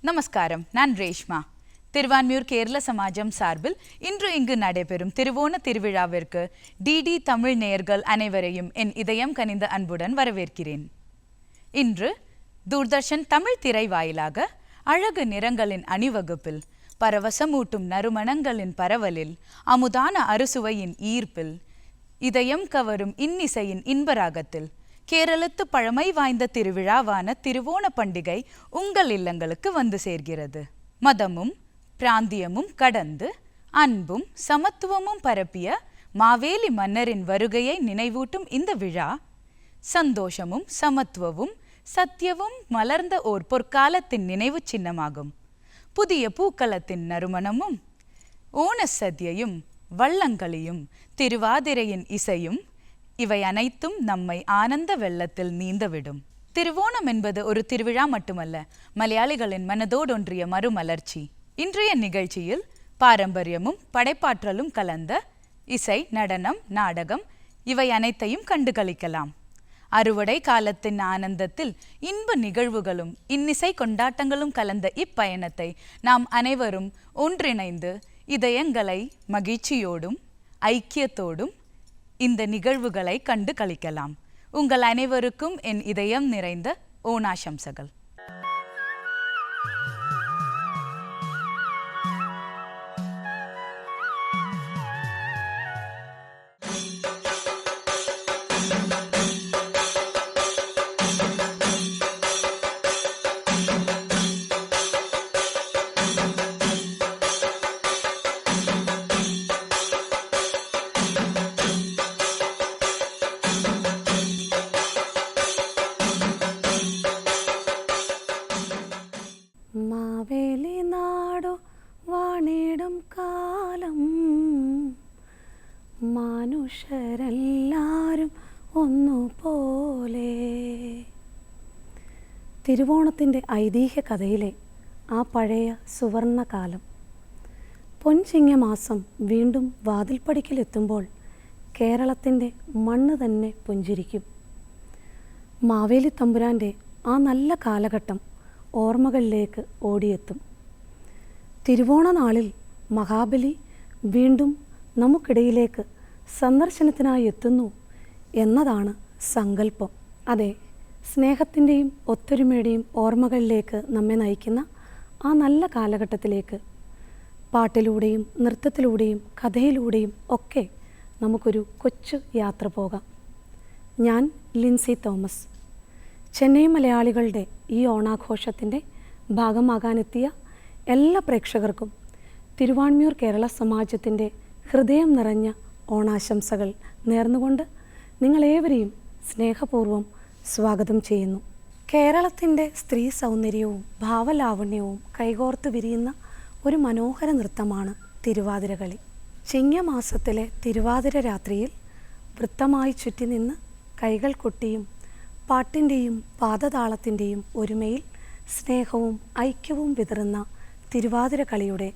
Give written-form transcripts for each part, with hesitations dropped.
நமஸ்காரம். நான் ரேஷ்மா. திருவான்மியூர் கேரள சமாஜம் சார்பில் இன்று இங்கு நடைபெறும் திருவோண திருவிழாவிற்கு டிடி தமிழ் நேயர்கள் அனைவரையும் என் இதயம் கனிந்த அன்புடன் வரவேற்கிறேன். இன்று தூர்தர்ஷன் தமிழ் திரை வாயிலாக அழகு நிறங்களின் அணிவகுப்பில், பரவசமூட்டும் நறுமணங்களின் பரவலில், அமுதான அறுசுவையின் ஈர்ப்பில், இதயம் கவரும் இன்னிசையின் இன்பராகத்தில் கேரளத்து பழமை வாய்ந்த திருவிழாவான திருவோண பண்டிகை உங்கள் இல்லங்களுக்கு வந்து சேர்கிறது. மதமும் பிராந்தியமும் கடந்து அன்பும் சமத்துவமும் பரப்பிய மாவேலி மன்னரின் வருகையை நினைவூட்டும் இந்த விழா, சந்தோஷமும் சமத்துவமும் சத்தியமும் மலர்ந்த ஓர் பொற்காலத்தின் நினைவு சின்னமாகும். புதிய பூக்களத்தின் நறுமணமும் ஓணசத்யையும் வள்ளங்களியும் திருவாதிரையின் இசையும் இவை அனைத்தும் நம்மை ஆனந்த வெள்ளத்தில் நீந்தவிடும். திருவோணம் என்பது ஒரு திருவிழா மட்டுமல்ல, மலையாளிகளின் மனதோடொன்றிய மறுமலர்ச்சி. இன்றைய நிகழ்ச்சியில் பாரம்பரியமும் படைப்பாற்றலும் கலந்த இசை, நடனம், நாடகம் இவை அனைத்தையும் கண்டு களிக்கலாம். அறுவடை காலத்தின் ஆனந்தத்தில் இன்ப நிகழ்வுகளும் இன்னிசை கொண்டாட்டங்களும் கலந்த இப்பயணத்தை நாம் அனைவரும் ஒன்றிணைந்து இதயங்களை மகிழ்ச்சியோடும் ஐக்கியத்தோடும் இந்த நிகழ்வுகளை கண்டு களிக்கலாம். உங்கள் அனைவருக்கும் என் இதயம் நிறைந்த ஓணாசம்சகள். മാവേലി നാടു വാണിടും കാലം മനുഷ്യരെല്ലാവരും ഒന്നുപോലെ. തിരുവോണത്തിൻ്റെ ഐതിഹ്യ കഥയിലെ ആ പഴയ സുവർണകാലം. പൊൻചിങ്ങമാസം വീണ്ടും വാതിൽപ്പടിക്കലെത്തുമ്പോൾ കേരളത്തിൻ്റെ മണ്ണ് തന്നെ പുഞ്ചിരിക്കും. മാവേലി തമ്പുരാൻ്റെ ആ നല്ല കാലഘട്ടം ഓർമ്മകളിലേക്ക് ഓടിയെത്തും. തിരുവോണ നാളിൽ മഹാബലി വീണ്ടും നമുക്കിടയിലേക്ക് സന്ദർശനത്തിനായി എത്തുന്നു എന്നതാണ് സങ്കല്പം. അതെ, സ്നേഹത്തിൻ്റെയും ഒത്തൊരുമയുടെയും ഓർമ്മകളിലേക്ക് നമ്മെ നയിക്കുന്ന ആ നല്ല കാലഘട്ടത്തിലേക്ക് പാട്ടിലൂടെയും നൃത്തത്തിലൂടെയും കഥയിലൂടെയും ഒക്കെ നമുക്കൊരു കൊച്ചു യാത്ര പോകാം. ഞാൻ ലിൻസി തോമസ്. ചെന്നൈ മലയാളികളുടെ ഈ ഓണാഘോഷത്തിൻ്റെ ഭാഗമാകാനെത്തിയ എല്ലാ പ്രേക്ഷകർക്കും തിരുവാൻമിയൂർ കേരള സമാജത്തിൻ്റെ ഹൃദയം നിറഞ്ഞ ഓണാശംസകൾ നേർന്നുകൊണ്ട് നിങ്ങളേവരെയും സ്നേഹപൂർവ്വം സ്വാഗതം ചെയ്യുന്നു. കേരളത്തിൻ്റെ സ്ത്രീ സൗന്ദര്യവും ഭാവലാവണ്യവും കൈകോർത്ത് വിരിയുന്ന ഒരു മനോഹര നൃത്തമാണ് തിരുവാതിരകളി. ചിങ്ങമാസത്തിലെ തിരുവാതിര രാത്രിയിൽ വൃത്തമായി ചുറ്റി നിന്ന് കൈകൾ കൊട്ടിയും പാട്ടിൻ്റെയും പാദതാളത്തിൻ്റെയും ഒരുമയിൽ സ്നേഹവും ഐക്യവും വിതറുന്ന തിരുവാതിര കളിയുടെ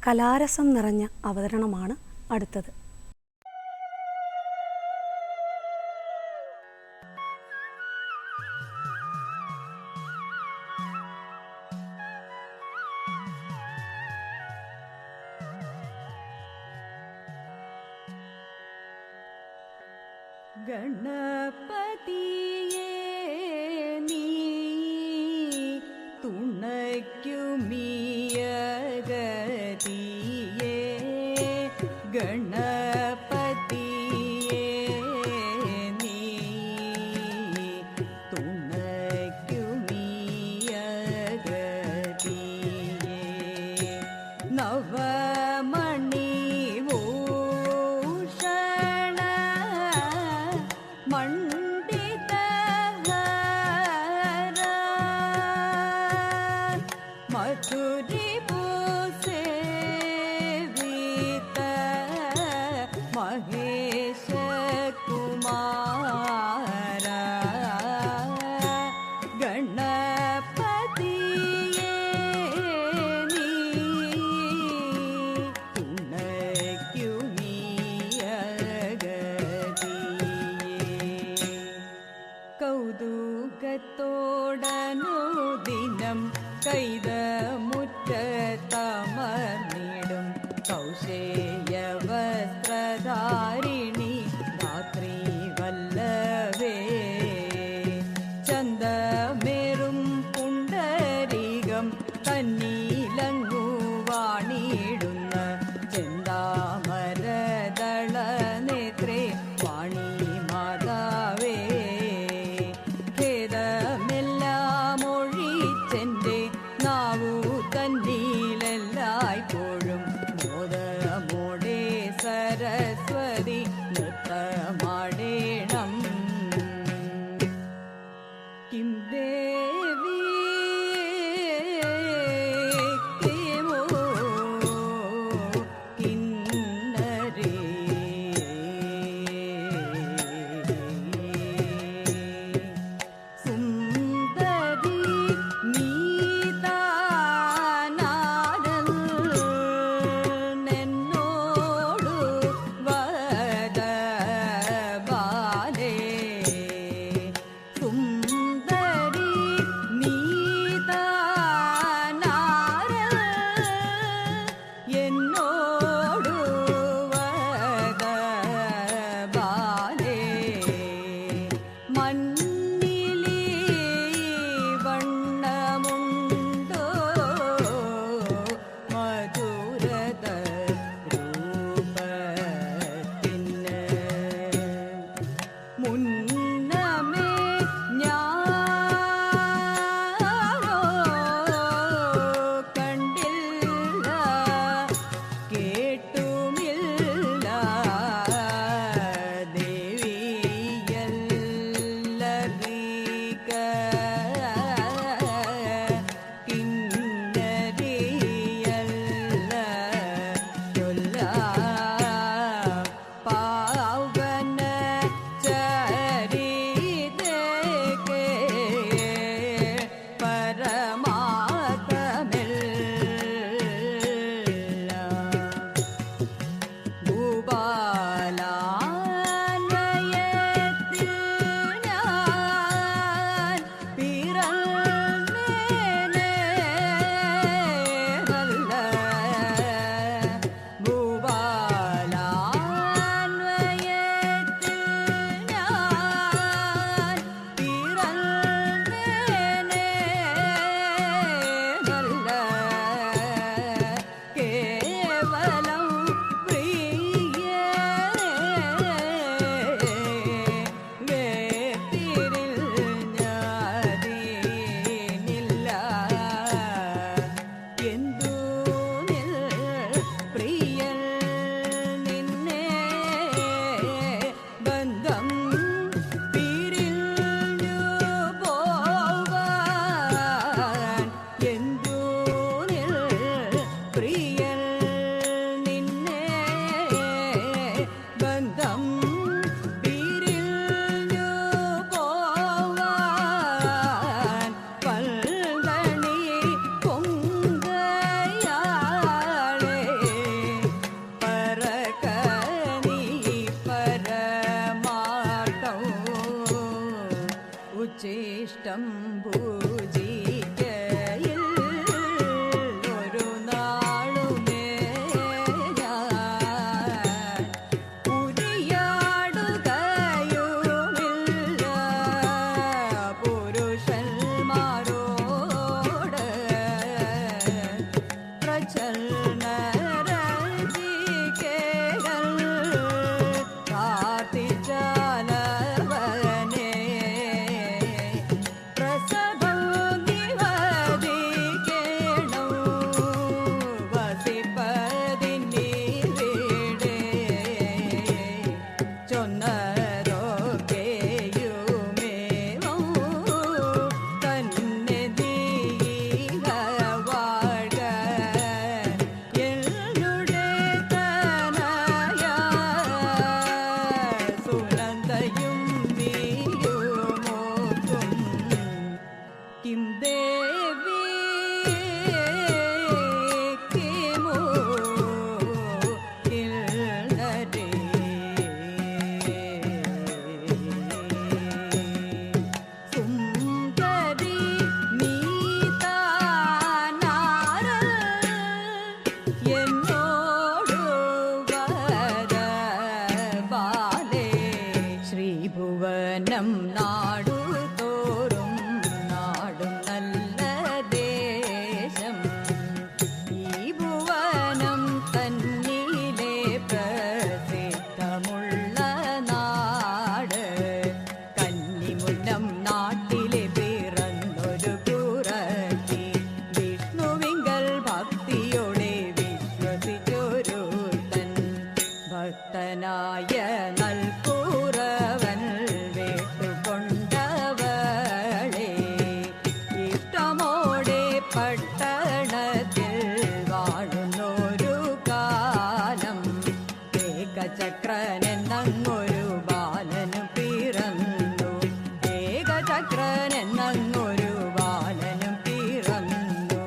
കലാരസം നിറഞ്ഞ അവതരണമാണ് അടുത്തത്. ഗണപതിയേ നീ തുണയ്ക്കുമിയഗതിയേ, ഗണപതിയേ നീ തുണയ്ക്കുമിയഗതിയേ, നവമണി കൗതുകത്തോടനുദിനം കൈത രൂപം തന്നീലങ്ങു വാണിടുന്ന ചെന്താമരദള നേത്രേ വാണി മാതാവേ ഖേദമെല്ലാം ഒഴിച്ചെൻ്റെ നാവു തന്നീലെല്ലായ്പ്പോഴും മോദമോടെ സരസ്വതി നൃത്തമാടേണം കിം ദേവി പട്ടണത്തിൽ വാഴുന്നൊരു കാലം ഏകചക്രനെന്നങ്ങൊരു ബാലനു പിറന്നു. ഏകചക്രനെന്നങ്ങൊരു ബാലനു പിറന്നു.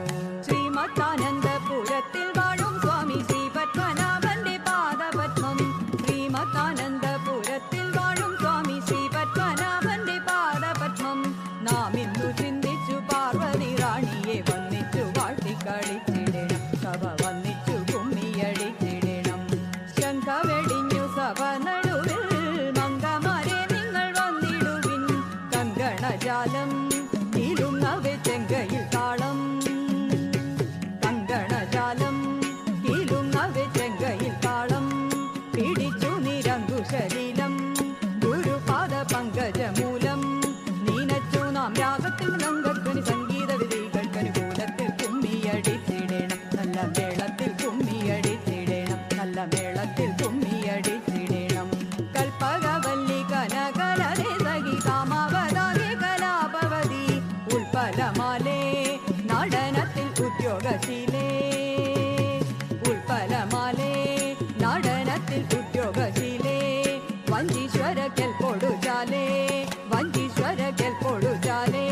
ശ്രീമത്താനന്ദപുരത്തിൽ വാഴും സ്വാമി ശ്രീ പത്മനാഭന്റെ പാദപത്മം. ശ്രീമത്താനന്ദപുരത്തിൽ വാഴും സ്വാമി ശ്രീ പത്മനാഭന്റെ പാദപത്മം. നാം ഇന്നു ചിന്തിച്ചു പാർവതി റാണിയെ വന്നിച്ചു വാഴ്ത്തിക്കളിച്ചിടണം. സഭ വന്നിച്ചു കുമ്മിയടിച്ചിടണം. ശംഖ വെടിഞ്ഞു സഭ നടുവിൽ മംഗമാരെ നിങ്ങൾ വന്നിടുവിൻ. കങ്കണജാലം കീലുങ്ങവെ ചെങ്കയിൽ താളം. കങ്കണജാലം കീലുങ്ങവെ ചെങ്കയിൽ താളം. പിടിച്ചു നിരങ്കുശലീലം ഗുരുപാദ പങ്കജമൂലം. നീനച്ചു നാം രാഗത്തിൽ നങ്കക്കനി സംഗീത വിധികൾക്കനുകൂലത്തിൽ കുമ്മിയടിച്ചിടണം. നല്ല മേളത്തിൽ കുമ്മിയടിച്ചിടണം. നല്ല മേളത്തിൽ കുമ്മിയടിച്ചിടണം. കൽപ്പകവല്ലി കനകലരെ സഖി കാമവതാരി കലാപവതി ഉൽപ്പലമാലേ നടനത്തിൽ ഉദ്യോഗശീലേ. ഉൽപ്പലമാലേ നടനത്തിൽ ഉദ്യോഗശീലേ. വഞ്ചീശ്വര കെൽപ്പൊടുചാലേ. വഞ്ചീശ്വര കെൽപ്പൊടുചാലേ.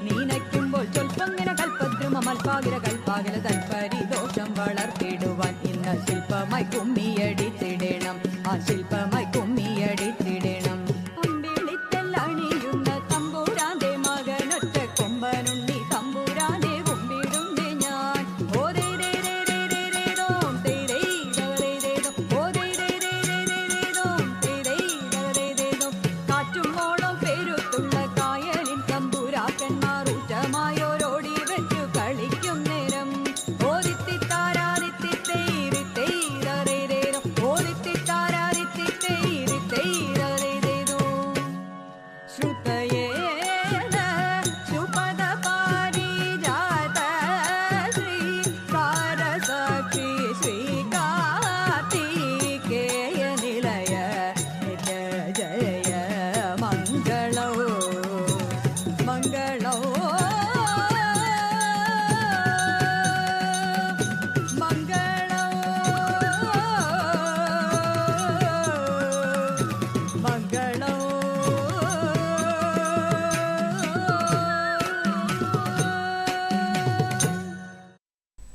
നീനയ്ക്കുമ്പോൾ ചൊൽപ്പങ്ങനെ കൽപ്പദ്രുമ മൽപാകിര കൽപ്പാകില തൽപരിദോഷം വളർത്തിടുവാൻ ഇന്ന് ശില്പമായി കുമ്മിയടിച്ചിടണം. ആ ശില്പമായി കുമ്മിയടിച്ചിടണം. അമ്പിളിത്തല്ലണിയുന്ന തമ്പൂരാന്റെ മകനൊറ്റ കൊമ്പനുണ്ണി തമ്പൂരാനെ കുമ്പിടുന്നേ ഞാൻ. ഓ ദേ ദേ ദേ ദേ ദേ ദേ ദോം ദേ ദേ ദേ ദേ ദേ ദോം. ഓ ദേ ദേ ദേ ദേ ദേ ദേ ദോം ദേ ദേ ദേ ദേ ദേ ദോം. കാറ്റും മോളം പെരുത്തുള്ള കായലിൻ തമ്പുരാക്കന്മാർ ഉച്ചമായോരോടി വെച്ചു കളിക്കും നേരം. ഓരിത്തിത്താരാതിത്തിത്തേരിത്തേരേതേതോ. ഓരിത്തിത്താരാതിത്തിത്തേരിത്തേരേതേതോ. ശ്രുതയേന ശുപദപാരിജാത ശ്രീ സാരസാക്ഷി ശ്രീകാർത്തികേയ നിലയ നിത്യ ജയ മംഗളോ മംഗളോ മംഗളോ മംഗളോ.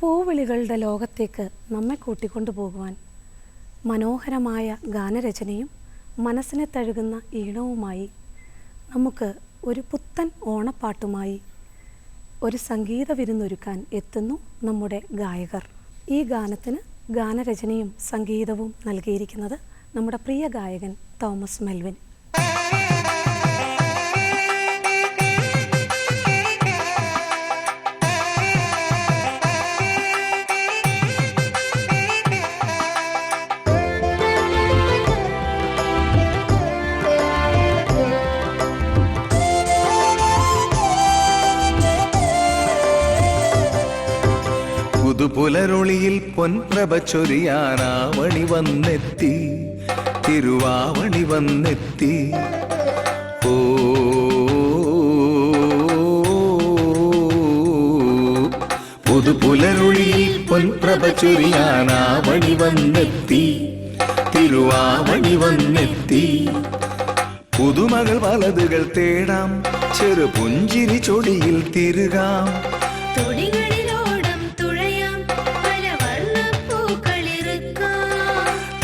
പൂവിളികളുടെ ലോകത്തേക്ക് നമ്മെ കൂട്ടിക്കൊണ്ടു പോകുവാൻ മനോഹരമായ ഗാനരചനയും മനസ്സിനെ തഴുകുന്ന ഈണവുമായി നമുക്ക് ഒരു പുത്തൻ ഓണപ്പാട്ടുമായി ഒരു സംഗീത വിരുന്നൊരുക്കാൻ എത്തുന്നു നമ്മുടെ ഗായകർ. ഈ ഗാനത്തിന് ഗാനരചനയും സംഗീതവും നൽകിയിരിക്കുന്നത് നമ്മുടെ പ്രിയ ഗായകൻ തോമസ് മെൽവിൻ. പുതുപുലരൊളിയിൽ പൊൻപ്രഭ ചൊരിയാനാവണി വന്നെത്തി. തിരുവാവണി വന്നെത്തി. ഓ പുതുപുലരൊളിയിൽ പൊൻപ്രഭ ചൊരിയാനാവണി വന്നെത്തി. തിരുവാവണി വന്നെത്തി. പുതുമകൾ വലതുകൾ തേടാം. ചെറു പുഞ്ചിരി ചൊടിയിൽ തിരുകാം.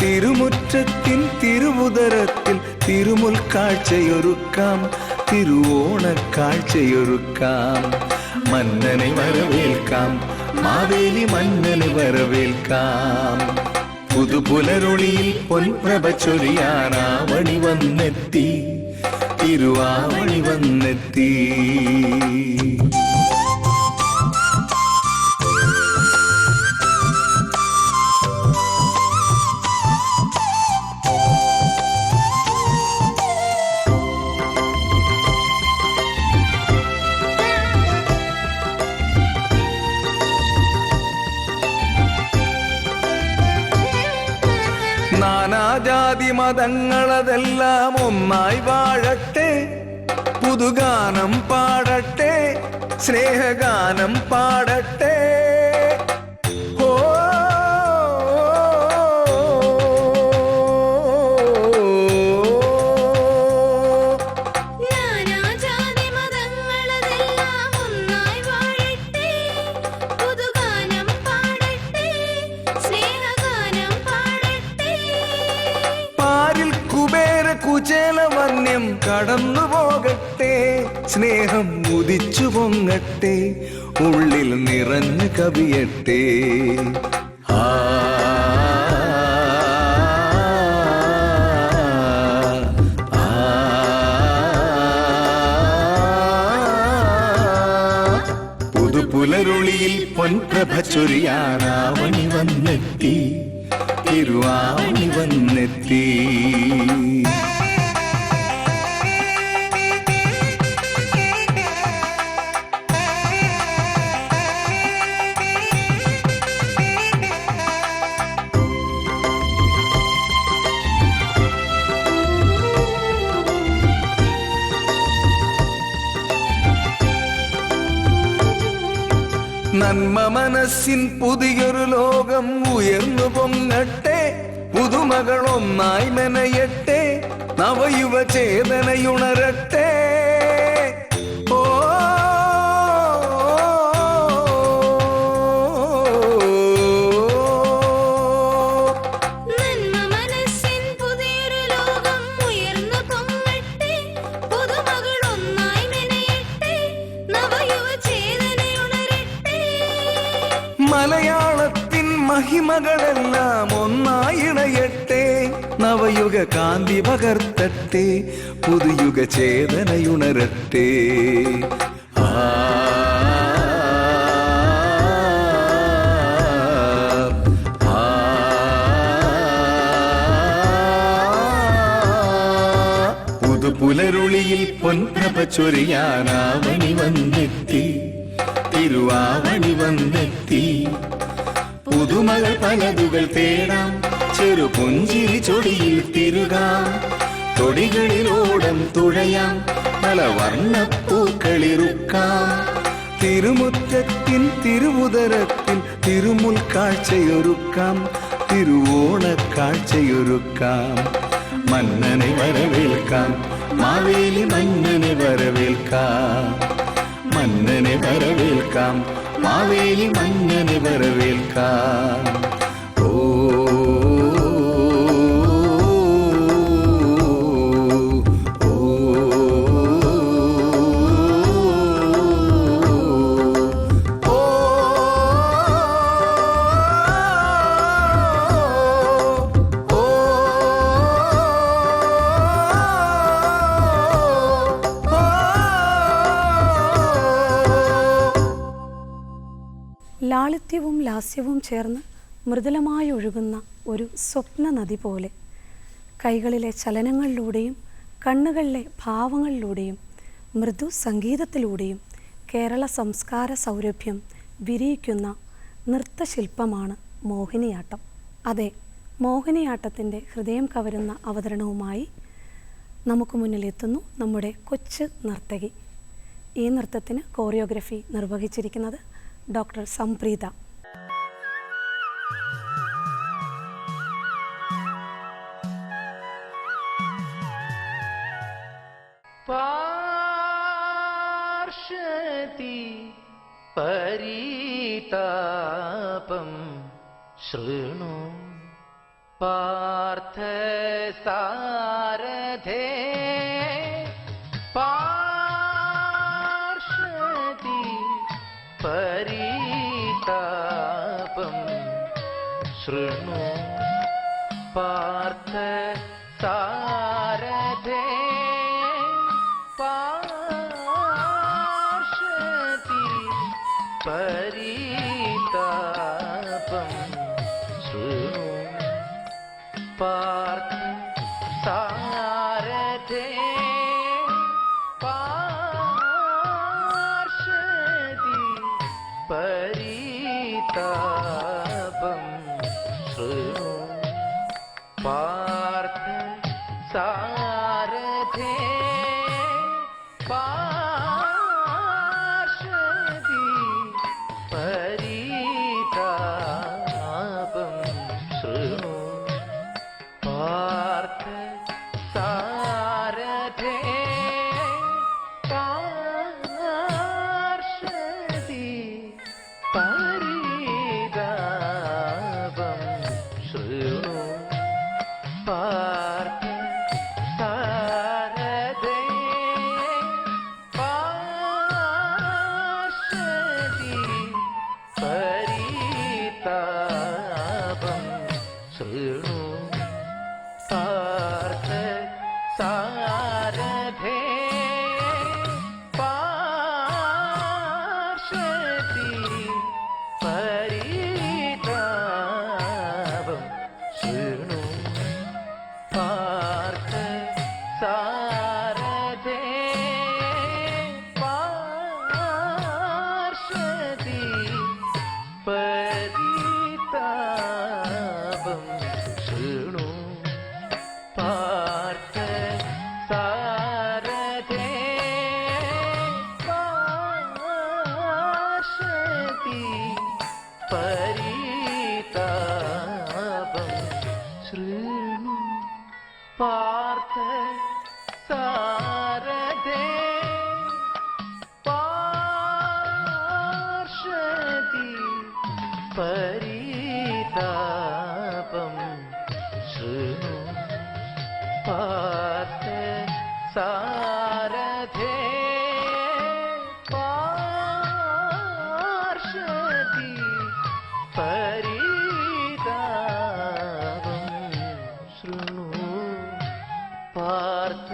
തിരുമുറ്റത്തിൻ തിരുവുദരത്തിൽ തിരുമുൽ കാഴ്ചയൊരുക്കാം. തിരുവോണക്കാഴ്ചയൊരുക്കാം. മന്നനെ വരവേൽക്കാം. മാവേലി മന്നനെ വരവേൽക്കാം. പുതുപുലരൊളിയിൽ പൊൻപ്രഭ ചൊരിയാനാവണി വന്നെത്തി. തിരുവാവണി വന്നെത്തി. നാനാജാതി മതങ്ങളതെല്ലാം ഒന്നായി വാഴട്ടെ. പുതുഗാനം പാടട്ടെ. സ്നേഹഗാനം പാടട്ടെ. ഓ കുചേലവന്യം കടന്നു പോകട്ടെ, സ്നേഹം ഉദിച്ചു പൊങ്ങട്ടെ, ഉള്ളിൽ നിറഞ്ഞു കവിയട്ടെ. ആ പുതുപുലരുളിയിൽ പൊൻപ്രഭ ചൊരിയാനാവണി വന്നെത്തി, തിരുവാവണി വന്നെത്തി. നന്മ മനസ്സിൻ പുതിയൊരു ലോകം ഉയർന്നു പൊങ്ങട്ടെ, പുതുമകളൊന്നായി മെനയട്ടെ, നവയുവ ചേതനയുണരട്ടെ. ഓ മലയാളത്തിൻ മഹിമകളെല്ലാം ഒന്നായിണയട്ടെ, നവയുഗ കാന്തി പകർത്തട്ടെ, പുതുയുഗ ചേതനയുണരട്ടെ. ആ പുതുപുലരുളിയിൽ പൊൻപ്രഭ ചൊരിയാനാവണി വന്നെത്തി, തിരുവാവണി വന്നെത്തി. പുതുമകൾ പലതുകൾ തേടാം, ചെറു പുഞ്ചിരി ചൊടിയിൽ തിരുകാം, തൊടികളിലോടം തുഴയാം, പല വർണ്ണപ്പൂക്കളിറുക്കാം. തിരുമുറ്റത്തിൻ തിരുവുദരത്തിൽ തിരുമുൽ കാഴ്ചയൊരുക്കാം, തിരുവോണക്കാഴ്ചയൊരുക്കാം. മന്നനെ വരവേൽക്കാം, മാവേലി മന്നനെ വരവേൽക്കാം, മന്നനെ വരവേൽക്കാം, മാവേലി മന്നനെ വരവേൽക്കാം. ഓ ലാളിത്യവും ലാസ്യവും ചേർന്ന് മൃദുലമായി ഒഴുകുന്ന ഒരു സ്വപ്ന നദി പോലെ കൈകളിലെ ചലനങ്ങളിലൂടെയും കണ്ണുകളിലെ ഭാവങ്ങളിലൂടെയും മൃദു സംഗീതത്തിലൂടെയും കേരള സംസ്കാര സൗരഭ്യം വിരിയിക്കുന്ന നൃത്തശില്പമാണ് മോഹിനിയാട്ടം. അതെ, മോഹിനിയാട്ടത്തിൻ്റെ ഹൃദയം കവരുന്ന അവതരണവുമായി നമുക്ക് മുന്നിലെത്തുന്നു നമ്മുടെ കൊച്ചു നർത്തകി. ഈ നൃത്തത്തിന് കോറിയോഗ്രഫി നിർവഹിച്ചിരിക്കുന്നത് ഡോക്ടർ സംപ്രീത. പാർശ്വതി പരിതാപം ശൃണു പാർത്ഥസാരഥേ. പാർശ്വതി പരിതാപം ശൃണു പാർത്ഥസാരഥേ. പാർശ്വതി പരിതാപം ശൃണു പാർത്ഥസാരഥേ. പാർശ്വതി പരിതാപം ശൃണു പാർത്ഥസാരഥേ. പാർശ്വതി परितापं शृणु पार्थ सारथे पार्षदि परितापं शृणु पार्थ सारथे पार्षदि परितापं शृणु पार्थ सारथे पार्षदि परितापं शृणु पार्थ सारथे पार्षदि परितापं शृणु पार्थ सारथे पार्षदि परितापं शृणु पार्थ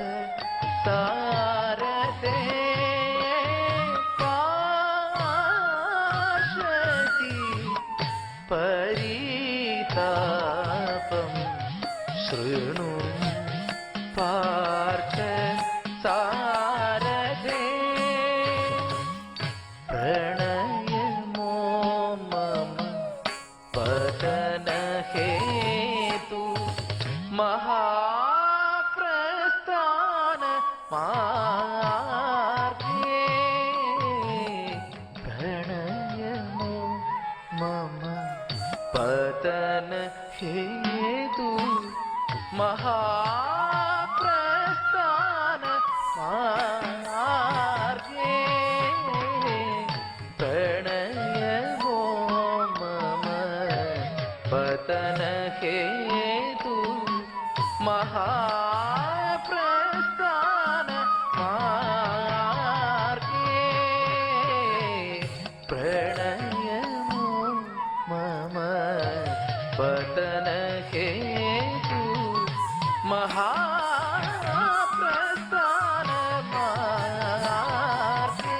सारथे पार्षदि परितापं शृणु पार्थ सारथे प्रणयमो मम पतनहेतु महाप्रस्थान मार्गे प्रणयमो मम पतनहेतु महाप्रस्थान मार्गे प्रणयमो मम पतनहेतु महाप्रस्थान मार्गे प्रणयमो मम पतनहेतु महाप्रस्थान मार्गे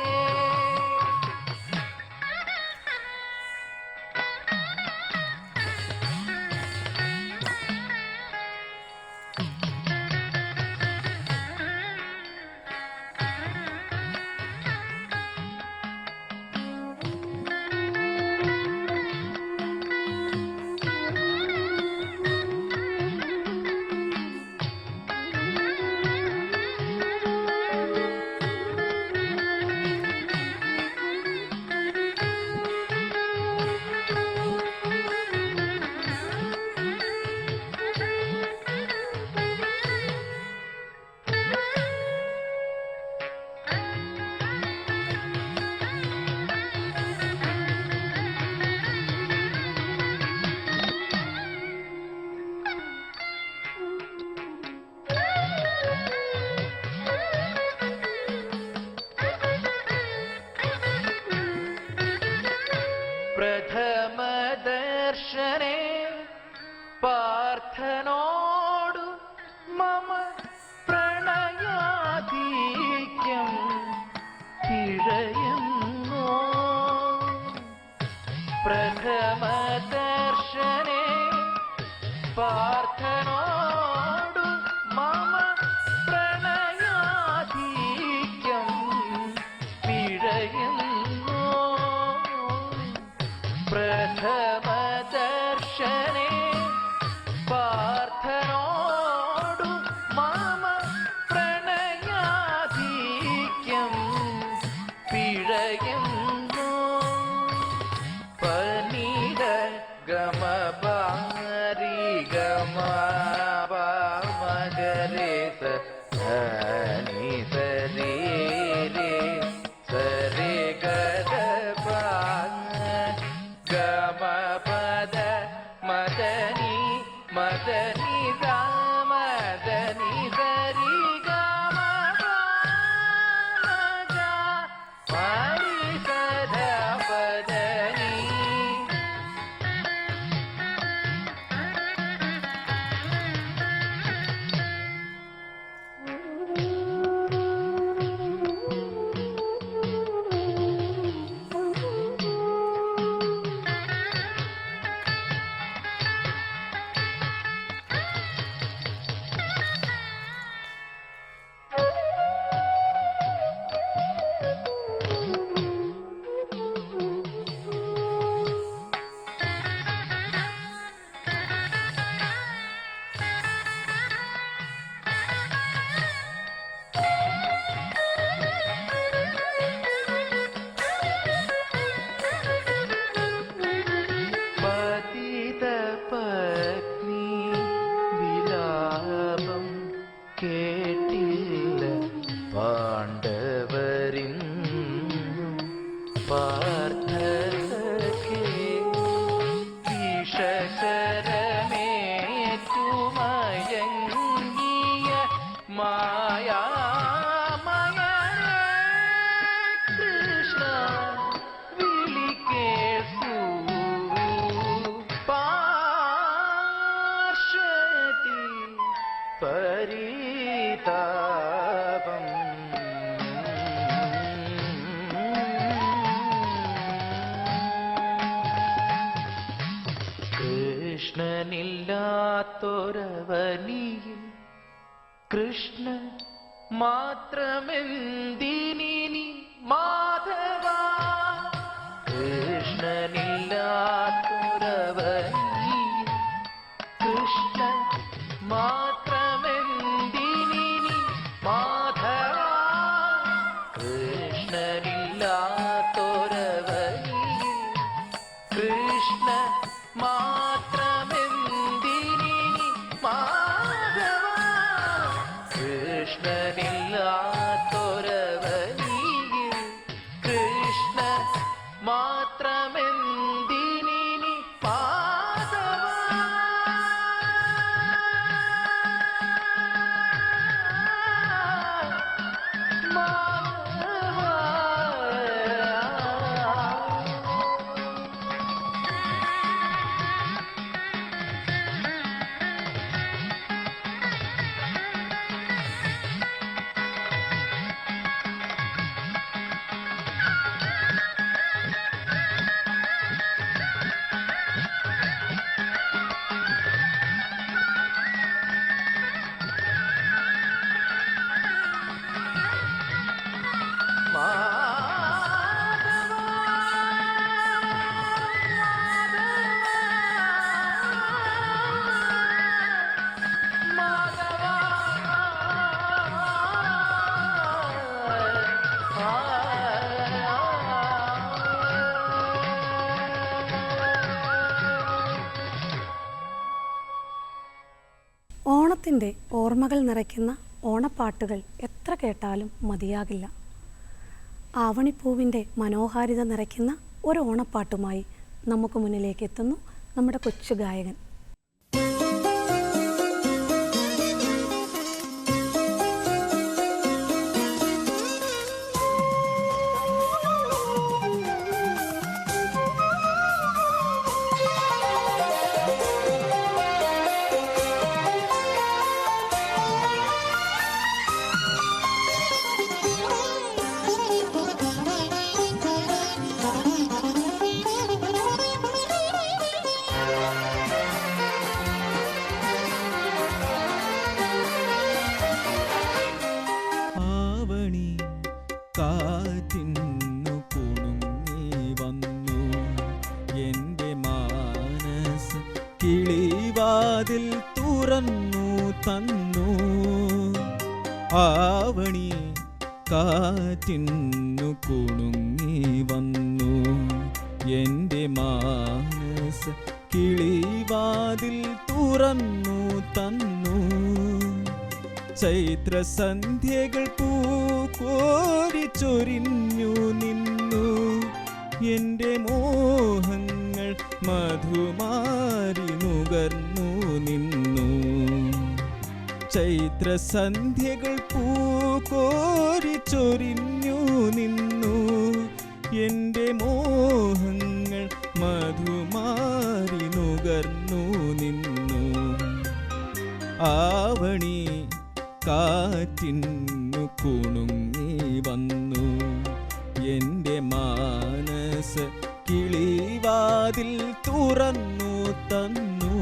പ്രഥമദർശനേ പാർത്ഥനോടു മമ പ്രണയാധിക്യം തിഴയുന്നു പ്രഥമദർശനേ പാർത്ഥനോടു മമ പ്രണയാധിക്യം പിഴയുന്നു പ്രഥമദർശനേ പാർത്ഥനോടു മമ പ്രണയാധിക്യം പിഴയുന്നു പനീത ഗമ പാരി ഗമ മഗരേ സനി സരി രേ സരി ഗദ ഗമ പദ മദനി മദനി മദനി സരി ഗമ പരി സദ പദനി കൃഷ്ണനില്ലാത്തൊരവനിയിൽ കൃഷ്ണ മാത്രമെന്തിനി മാധവ കൃഷ്ണനില്ലാത്തൊരവനിയിൽ കൃഷ്ണ മാത്രമെന്തിനി മാധവ കൃഷ്ണനില്ലാത്തൊരവനിയിൽ കൃഷ്ണ മാത്രമെന്തിനി മാധവ കൃഷ്ണനില്ലാത്തൊരവനിയിൽ കൃഷ്ണ മാത്രമെന്തിനി മാധവ ഓണത്തിൻ്റെ ഓർമ്മകൾ നിറയ്ക്കുന്ന ഓണപ്പാട്ടുകൾ എത്ര കേട്ടാലും മതിയാകില്ല. ആവണിപ്പൂവിൻ്റെ മനോഹാരിത നിറയ്ക്കുന്ന ഒരു ഓണപ്പാട്ടുമായി നമുക്ക് മുന്നിലേക്ക് എത്തുന്നു നമ്മുടെ കൊച്ചു ഗായകൻ. കാറ്റിന്നു കുണുങ്ങി വന്നു എൻ്റെ മാനസ് കിളിവാതിൽ തുറന്നു തന്നു. ആവണി കാറ്റിന്നു കുണുങ്ങി വന്നു എൻ്റെ മാനസ് കിളിവാതിൽ തുറന്നു തന്നു. ചൈത്രസന്ധ്യകൾ പൂക്കോരി ചൊരിഞ്ഞു നിന്നു എൻ്റെ മോഹങ്ങൾ മധുമാരി നുകർന്നു നിന്നു. ചൈത്രസന്ധ്യകൾ പൂക്കോരി ചൊരിഞ്ഞു നിന്നു എൻ്റെ മോഹങ്ങൾ മധുമാരി നുകർന്നു നിന്നു. ആവണി കാറ്റിന്നു കുണുങ്ങി വന്നു എൻ്റെ മാനസ് കിളിവാതിൽ തുറന്നു തന്നു.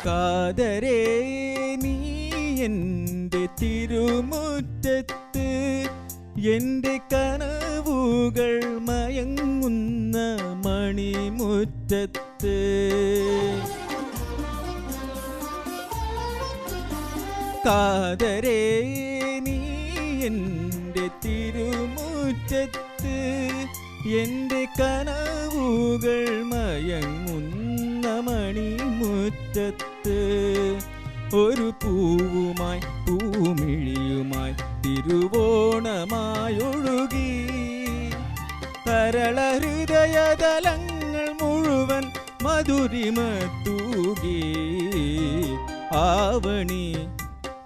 കാതരേ നീ എൻ്റെ തിരുമുറ്റത്ത് എൻ്റെ കനവുകൾ മയങ്ങുന്ന മണിമുറ്റത്ത്. കാതരേ നീ എൻ്റെ തിരുമുറ്റത്ത് എൻ്റെ കനവുകൾ മയങ്ങുന്ന മുറ്റത്ത് ഒരു പൂവുമായി പൂമിഴിയുമായി തിരുവോണമായൊഴുകി തരള ഹൃദയതലങ്ങൾ മുഴുവൻ മധുരിമ തൂകി ആവണി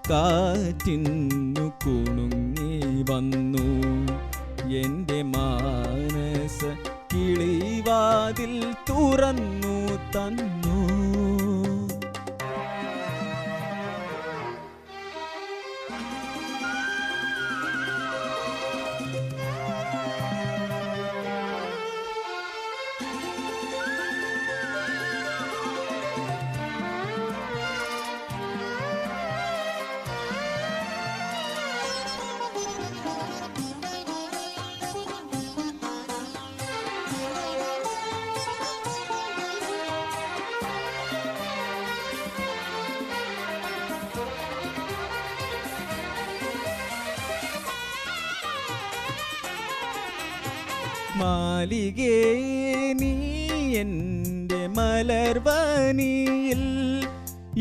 കാറ്റിന്നു കുണുങ്ങി വന്നു എൻ്റെ മാനസ കിളിവാതിൽ തുറന്നു തന്നു. മാലികേ നീ എൻ്റെ മലർവനിയിൽ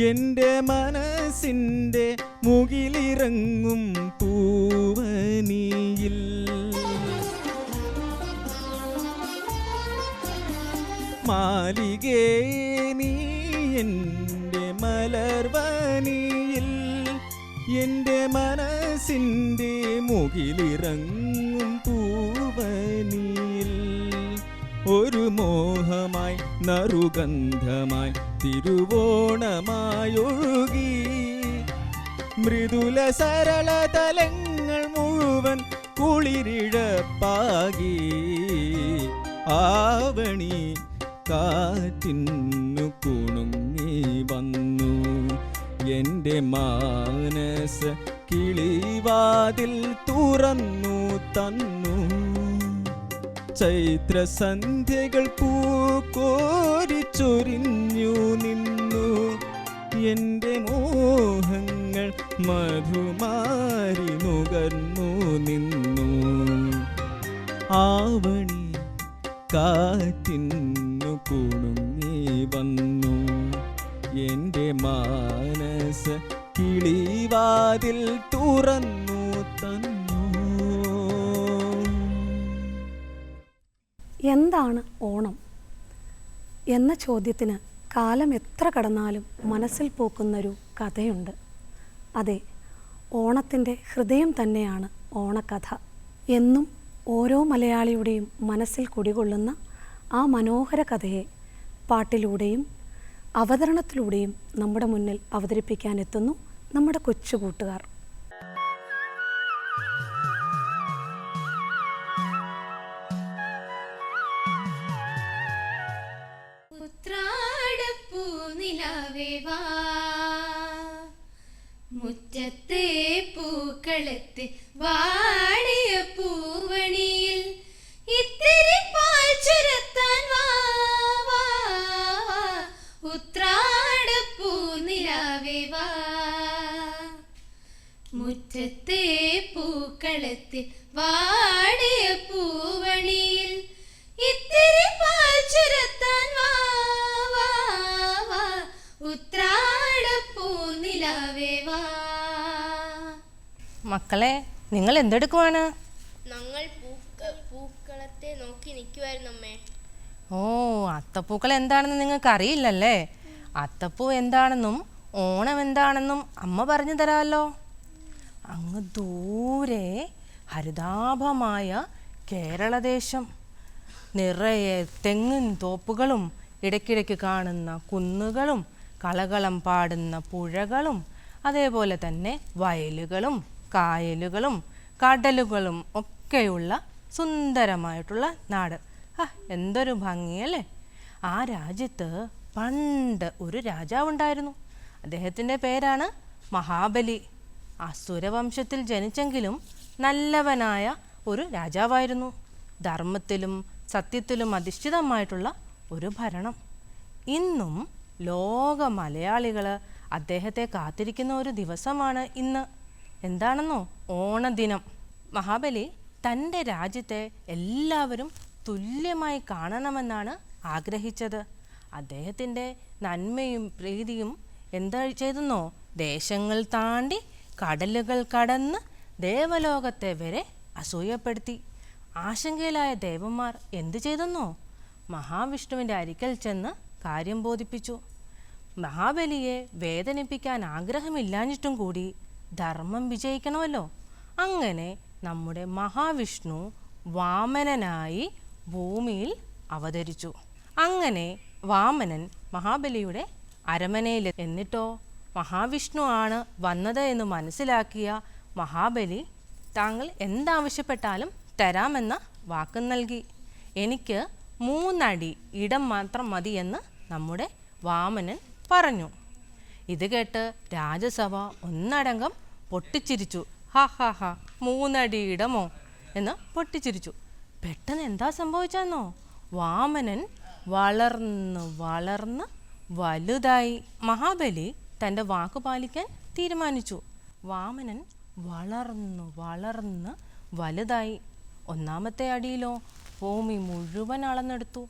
എൻ്റെ മനസ്സിൻ്റെ മുകിലിറങ്ങും പൂവനിയിൽ മാലികേ നീ എൻ്റെ മലർവനിയിൽ എൻ്റെ മനസ്സിൻ്റെ മുകിലിറങ്ങും പൂവനിയിൽ ഒരു മോഹമായി നറുഗന്ധമായി തിരുവോണമായൊഴുകി മൃദുല സരളതലങ്ങൾ മുഴുവൻ കുളിരിഴപ്പാകി ആവണി കാറ്റിന്നു കുണുങ്ങി വന്നു എൻ്റെ മാനസ കിളിവാതിൽ തുറന്നു തന്നു. ചൈത്രസന്ധ്യകൾ പൂക്കോരിച്ചൊരിഞ്ഞു നിന്നു എൻ്റെ മോഹങ്ങൾ മധുമാരി നുകർന്നു നിന്നു ആവണി കാറ്റിന്നു കുണുങ്ങി വന്നു എൻ്റെ മാനസ കിളിവാതിൽ തുറന്നു തന്നു. എന്താണ് ഓണം എന്ന ചോദ്യത്തിന് കാലം എത്ര കടന്നാലും മനസ്സിൽ പൂക്കുന്നൊരു കഥയുണ്ട്. അതെ, ഓണത്തിൻ്റെ ഹൃദയം തന്നെയാണ് ഓണക്കഥ. എന്നും ഓരോ മലയാളിയുടെയും മനസ്സിൽ കുടികൊള്ളുന്ന ആ മനോഹര കഥയെ പാട്ടിലൂടെയും അവതരണത്തിലൂടെയും നമ്മുടെ മുന്നിൽ അവതരിപ്പിക്കാനെത്തുന്നു നമ്മുടെ കൊച്ചു കൂട്ടുകാർ. മുറ്റത്തെ പൂക്കളത്ത് വാടിയ പൂവണിയിൽ ഇത്തിരി പാൽ ചുരത്താൻ വാ വാ ഉത്രാടപ്പൂ നിലാവേ വാ. മുറ്റത്തെ പൂക്കളത്ത് വാടിയ പൂവണിയിൽ ഇത്തിരി പാൽ ചുരത്താൻ വാ വാ വാ ഉത്രാടപ്പൂ നിലാവേ വാ. മക്കളെ, നിങ്ങൾ എന്തെടുക്കുവാണ്? ഞങ്ങൾ പൂക്കളത്തെ നോക്കി നിൽക്കുവായിരുന്നമ്മേ. ഓ, അത്തപ്പൂക്കൾ എന്താണെന്ന് നിങ്ങൾക്ക് അറിയില്ലല്ലേ? അത്തപ്പൂ എന്താണെന്നും ഓണം എന്താണെന്നും അമ്മ പറഞ്ഞു തരാമല്ലോ. അങ്ങ് ദൂരെ ഹരിതാഭമായ കേരളദേശം, നിറയെ തെങ്ങും തോപ്പുകളും ഇടയ്ക്കിടയ്ക്ക് കാണുന്ന കുന്നുകളും കളകളം പാടുന്ന പുഴകളും അതേപോലെ തന്നെ വയലുകളും കായലുകളും കടലുകളും ഒക്കെയുള്ള സുന്ദരമായിട്ടുള്ള നാട്. എന്തൊരു ഭംഗിയല്ലേ! ആ രാജ്യത്ത് പണ്ട് ഒരു രാജാവുണ്ടായിരുന്നു. അദ്ദേഹത്തിൻ്റെ പേരാണ് മഹാബലി. അസുരവംശത്തിൽ ജനിച്ചെങ്കിലും നല്ലവനായ ഒരു രാജാവായിരുന്നു. ധർമ്മത്തിലും സത്യത്തിലും അധിഷ്ഠിതമായിട്ടുള്ള ഒരു ഭരണം. ഇന്നും ലോക മലയാളികൾ അദ്ദേഹത്തെ കാത്തിരിക്കുന്ന ഒരു ദിവസമാണ് ഇന്ന്. എന്താണെന്നോ? ഓണദിനം. മഹാബലി തൻ്റെ രാജ്യത്തെ എല്ലാവരും തുല്യമായി കാണണമെന്നാണ് ആഗ്രഹിച്ചത്. അദ്ദേഹത്തിൻ്റെ നന്മയും പ്രീതിയും എന്താ ചെയ്തെന്നോ, ദേശങ്ങൾ താണ്ടി കടലുകൾ കടന്ന് ദേവലോകത്തെ വരെ അസൂയപ്പെടുത്തി. ആശങ്കയിലായ ദേവന്മാർ എന്തു ചെയ്തെന്നോ, മഹാവിഷ്ണുവിൻ്റെ അരികൽ ചെന്ന് കാര്യം ബോധിപ്പിച്ചു. മഹാബലിയെ വേദനിപ്പിക്കാൻ ആഗ്രഹമില്ലാഞ്ഞിട്ടും കൂടി ധർമ്മം വിജയിക്കണമല്ലോ. അങ്ങനെ നമ്മുടെ മഹാവിഷ്ണു വാമനനായി ഭൂമിയിൽ അവതരിച്ചു. അങ്ങനെ വാമനൻ മഹാബലിയുടെ അരമനയിൽ. എന്നിട്ടോ മഹാവിഷ്ണു ആണ് വന്നത് എന്ന് മനസ്സിലാക്കിയ മഹാബലി താങ്കൾ എന്താവശ്യപ്പെട്ടാലും തരാമെന്ന വാക്ക് നൽകി. എനിക്ക് 3 അടി ഇടം മാത്രം മതിയെന്ന് നമ്മുടെ വാമനൻ പറഞ്ഞു. ഇത് കേട്ട് രാജസഭ ഒന്നടങ്കം പൊട്ടിച്ചിരിച്ചു. ഹാ ഹാ ഹാ, 3 അടി ഇടമോ എന്ന് പൊട്ടിച്ചിരിച്ചു. പെട്ടെന്ന് എന്താ സംഭവിച്ചെന്നോ, വാമനൻ വളർന്ന് വളർന്ന് വലുതായി. മഹാബലി തൻ്റെ വാക്ക് പാലിക്കാൻ തീരുമാനിച്ചു. വാമനൻ വളർന്നു വളർന്ന് വലുതായി. 1-ാമത്തെ അടിയിലോ ഭൂമി മുഴുവൻ അളന്നെടുത്തു.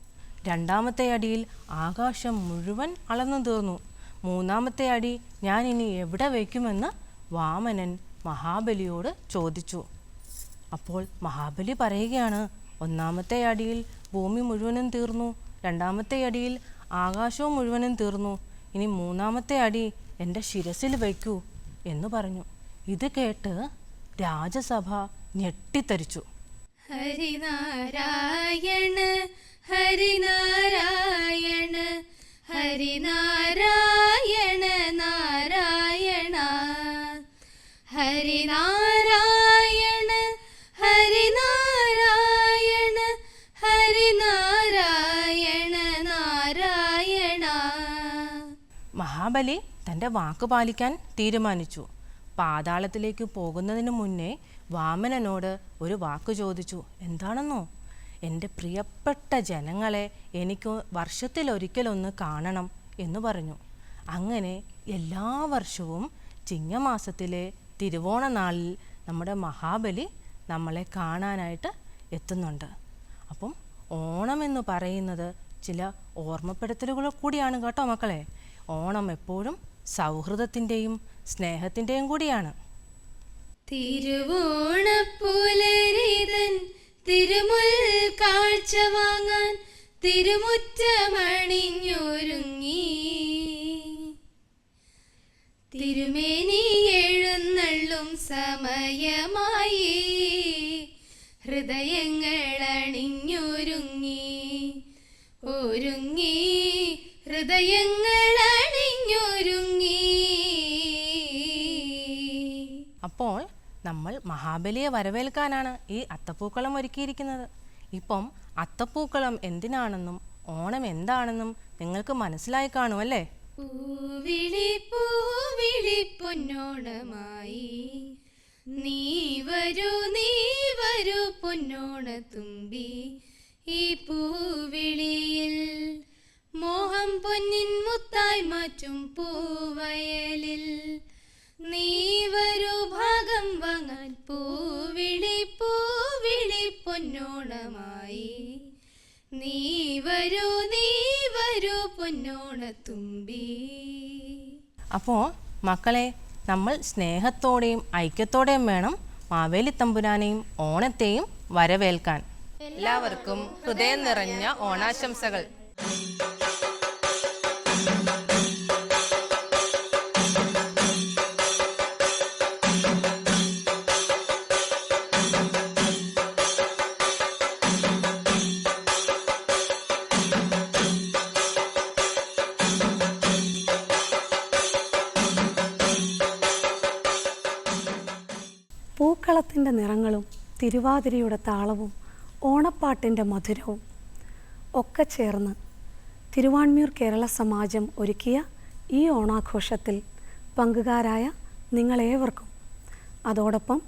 2-ാമത്തെ അടിയിൽ ആകാശം മുഴുവൻ അളന്നു തീർന്നു. 3-ാമത്തെ അടി ഞാൻ ഇനി എവിടെ വയ്ക്കുമെന്ന് വാമനൻ മഹാബലിയോട് ചോദിച്ചു. അപ്പോൾ മഹാബലി പറയുകയാണ്, 1-ാമത്തെ അടിയിൽ ഭൂമി മുഴുവനും തീർന്നു, 2-ാമത്തെ അടിയിൽ ആകാശവും മുഴുവനും തീർന്നു, ഇനി 3-ാമത്തെ അടി എൻ്റെ ശിരസിൽ വയ്ക്കൂ എന്ന് പറഞ്ഞു. ഇത് കേട്ട് രാജസഭ ഞെട്ടിത്തരിച്ചു. ഹരിനാരായണ ഹരിനാരായണ ഹരിനാരായണ നാരായണ ഹരിനാരായണ ഹരിനാരായണ ഹരിനാരായണ നാരായണ. മഹാബലി തൻ്റെ വാക്ക് പാലിക്കാൻ തീരുമാനിച്ചു. പാതാളത്തിലേക്ക് പോകുന്നതിന് മുന്നേ വാമനനോട് ഒരു വാക്ക് ചോദിച്ചു. എന്താണെന്നോ, എൻ്റെ പ്രിയപ്പെട്ട ജനങ്ങളെ എനിക്ക് വർഷത്തിലൊരിക്കലൊന്ന് കാണണം എന്ന് പറഞ്ഞു. അങ്ങനെ എല്ലാ വർഷവും ചിങ്ങമാസത്തിലെ തിരുവോണ നാളിൽ നമ്മുടെ മഹാബലി നമ്മളെ കാണാനായിട്ട് എത്തുന്നുണ്ട്. അപ്പം ഓണം എന്ന് പറയുന്നത് ചില ഓർമ്മപ്പെടുത്തലുകൾ കൂടിയാണ് കേട്ടോ മക്കളെ. ഓണം എപ്പോഴും സൗഹൃദത്തിൻ്റെയും സ്നേഹത്തിൻ്റെയും കൂടിയാണ്. തിരുവോണപ്പുലരിതൻ തിരുമുൽ കാഴ്ച വാങ്ങാൻ തിരുമുറ്റമണിഞ്ഞൊരുങ്ങി തിരുമേനി എഴുന്നള്ളും സമയമായി ഹൃദയങ്ങൾ അണിഞ്ഞൊരുങ്ങി ഒരുങ്ങി ഹൃദയങ്ങൾ അണിഞ്ഞൊരുങ്ങി. അപ്പോൾ നമ്മൾ മഹാബലിയെ വരവേൽക്കാനാണ് ഈ അത്തപ്പൂക്കളം ഒരുക്കിയിരിക്കുന്നത്. ഇപ്പം അത്തപ്പൂക്കളം എന്തിനാണെന്നും ഓണം എന്താണെന്നും നിങ്ങൾക്ക് മനസ്സിലായി കാണുമല്ലേ? പൂവിളി പൂവിളി പൊന്നോണമായി നീ വരൂ പൊന്നോണത്തുമ്പി ഈ പൂവിളിയിൽ മോഹം പൊന്നിൻ മുത്തായി മാറ്റും പൂവയലിൽ നീ വരൂ ഭാഗം വാങ്ങാൻ പൂവിളി പൂവിളി പൊന്നോണമായി നീ വരൂ പൊന്നോണത്തുമ്പി. അപ്പോൾ മക്കളെ, നമ്മൾ സ്നേഹത്തോടെയും ഐക്യത്തോടെയും വേണം മാവേലി തമ്പുരാനെയും ഓണത്തെയും വരവേൽക്കാൻ. എല്ലാവർക്കും ഹൃദയം നിറഞ്ഞ ഓണാശംസകൾ. പൂക്കളത്തിൻ്റെ നിറങ്ങളും തിരുവാതിരയുടെ താളവും ഓണപ്പാട്ടിൻ്റെ മധുരവും ഒക്കെ ചേർന്ന് തിരുവാൻമ്യൂർ കേരള സമാജം ഒരുക്കിയ ഈ ഓണാഘോഷത്തിൽ പങ്കുകാരായ നിങ്ങളേവർക്കും, അതോടൊപ്പം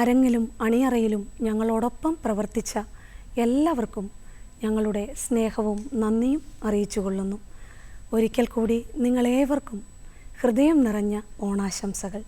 അരങ്ങിലും അണിയറയിലും ഞങ്ങളോടൊപ്പം പ്രവർത്തിച്ച എല്ലാവർക്കും ഞങ്ങളുടെ സ്നേഹവും നന്ദിയും അറിയിച്ചുകൊള്ളുന്നു. ഒരിക്കൽ കൂടി നിങ്ങളേവർക്കും ഹൃദയം നിറഞ്ഞ ഓണാശംസകൾ.